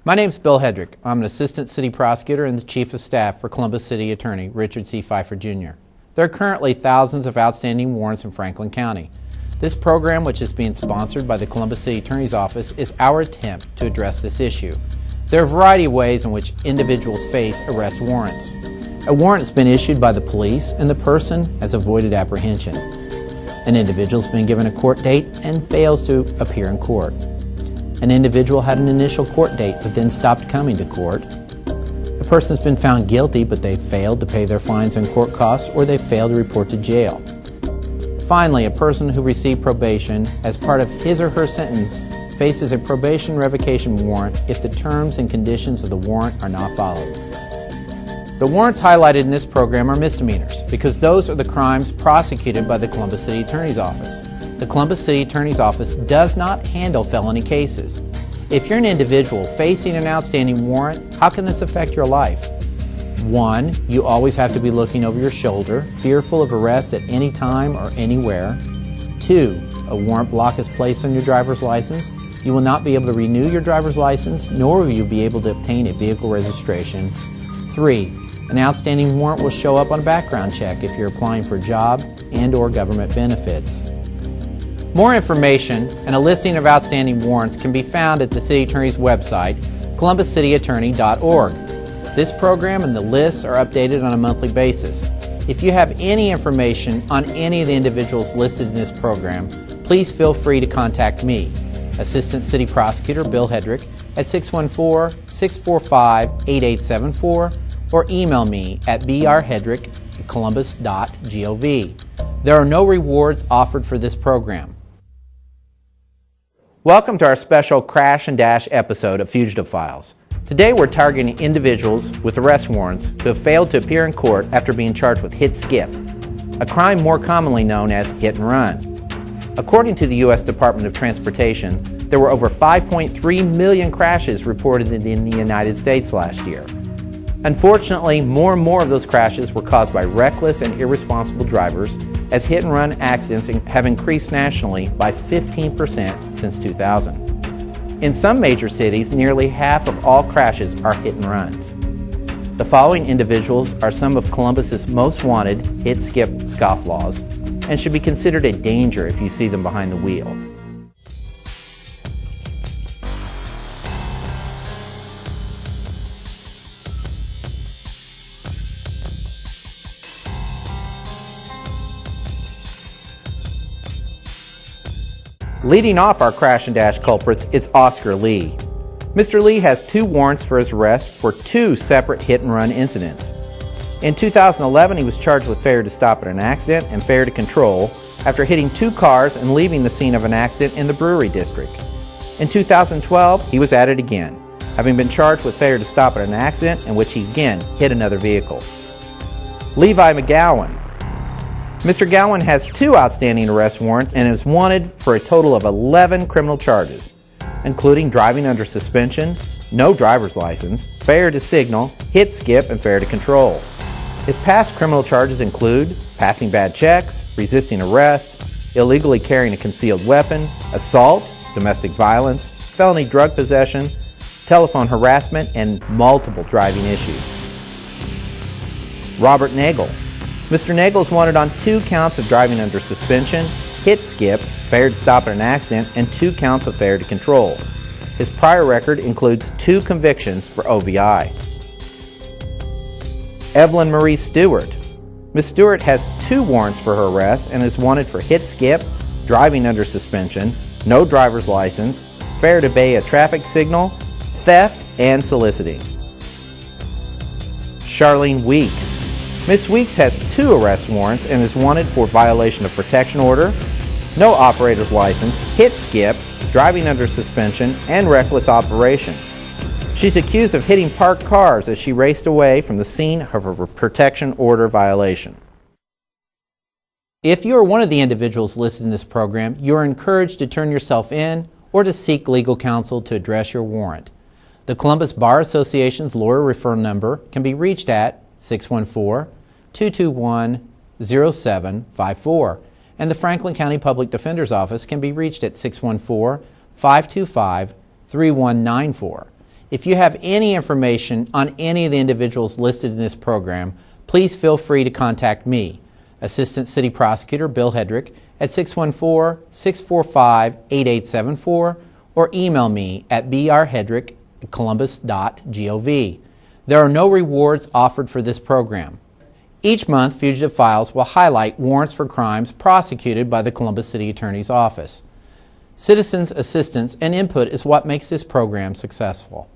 My name is Bill Hedrick. I'm an Assistant City Prosecutor and the Chief of Staff for Columbus City Attorney Richard C. Pfeiffer, Jr. There are currently thousands of outstanding warrants in Franklin County. This program, which is being sponsored by the Columbus City Attorney's Office, is our attempt to address this issue. There are a variety of ways in which individuals face arrest warrants. A warrant has been issued by the police and the person has avoided apprehension. An individual has been given a court date and fails to appear in court. An individual had an initial court date but then stopped coming to court. A person has been found guilty but they failed to pay their fines and court costs, or they failed to report to jail. Finally, a person who received probation as part of his or her sentence faces a probation revocation warrant if the terms and conditions of the warrant are not followed. The warrants highlighted in this program are misdemeanors because those are the crimes prosecuted by the Columbus City Attorney's Office. The Columbus City Attorney's Office does not handle felony cases. If you're an individual facing an outstanding warrant, how can this affect your life? 1. You always have to be looking over your shoulder, fearful of arrest at any time or anywhere. 2. A warrant block is placed on your driver's license. You will not be able to renew your driver's license, nor will you be able to obtain a vehicle registration. 3. An outstanding warrant will show up on a background check if you're applying for a job and/or government benefits. More information and a listing of outstanding warrants can be found at the City Attorney's website, columbuscityattorney.org. This program and the lists are updated on a monthly basis. If you have any information on any of the individuals listed in this program, please feel free to contact me, Assistant City Prosecutor Bill Hedrick, at 614-645-8874, or email me at brhedrick@columbus.gov. There are no rewards offered for this program. Welcome to our special Crash and Dash episode of Fugitive Files. Today we're targeting individuals with arrest warrants who have failed to appear in court after being charged with hit-skip, a crime more commonly known as hit and run. According to the U.S. Department of Transportation, there were over 5.3 million crashes reported in the United States last year. Unfortunately, more and more of those crashes were caused by reckless and irresponsible drivers, as hit-and-run accidents have increased nationally by 15% since 2000. In some major cities, nearly half of all crashes are hit-and-runs. The following individuals are some of Columbus's most wanted hit-skip scofflaws and should be considered a danger if you see them behind the wheel. Leading off our crash and dash culprits, it's Oscar Lee. Mr. Lee has 2 warrants for his arrest for 2 separate hit-and-run incidents. In 2011, he was charged with failure to stop at an accident and failure to control after hitting 2 cars and leaving the scene of an accident in the Brewery District. In 2012, he was at it again, having been charged with failure to stop at an accident in which he again hit another vehicle. Levi McGowan. Mr. Gowan has 2 outstanding arrest warrants and is wanted for a total of 11 criminal charges, including driving under suspension, no driver's license, failure to signal, hit-skip, and failure to control. His past criminal charges include passing bad checks, resisting arrest, illegally carrying a concealed weapon, assault, domestic violence, felony drug possession, telephone harassment, and multiple driving issues. Robert Nagel. Mr. Nagel is wanted on 2 counts of driving under suspension, hit-skip, failure to stop at an accident, and 2 counts of failure to control. His prior record includes 2 convictions for OVI. Evelyn Marie Stewart. Ms. Stewart has 2 warrants for her arrest and is wanted for hit-skip, driving under suspension, no driver's license, failure to obey a traffic signal, theft, and soliciting. Charlene Weeks. Ms. Weeks has 2 arrest warrants and is wanted for violation of protection order, no operator's license, hit-skip, driving under suspension, and reckless operation. She's accused of hitting parked cars as she raced away from the scene of her protection order violation. If you are one of the individuals listed in this program, you are encouraged to turn yourself in or to seek legal counsel to address your warrant. The Columbus Bar Association's lawyer referral number can be reached at 614-221-0754, and the Franklin County Public Defender's Office can be reached at 614-525-3194. If you have any information on any of the individuals listed in this program, please feel free to contact me, Assistant City Prosecutor Bill Hedrick, at 614-645-8874, or email me at brhedrick@columbus.gov. There are no rewards offered for this program. Each month, Fugitive Files will highlight warrants for crimes prosecuted by the Columbus City Attorney's Office. Citizens' assistance and input is what makes this program successful.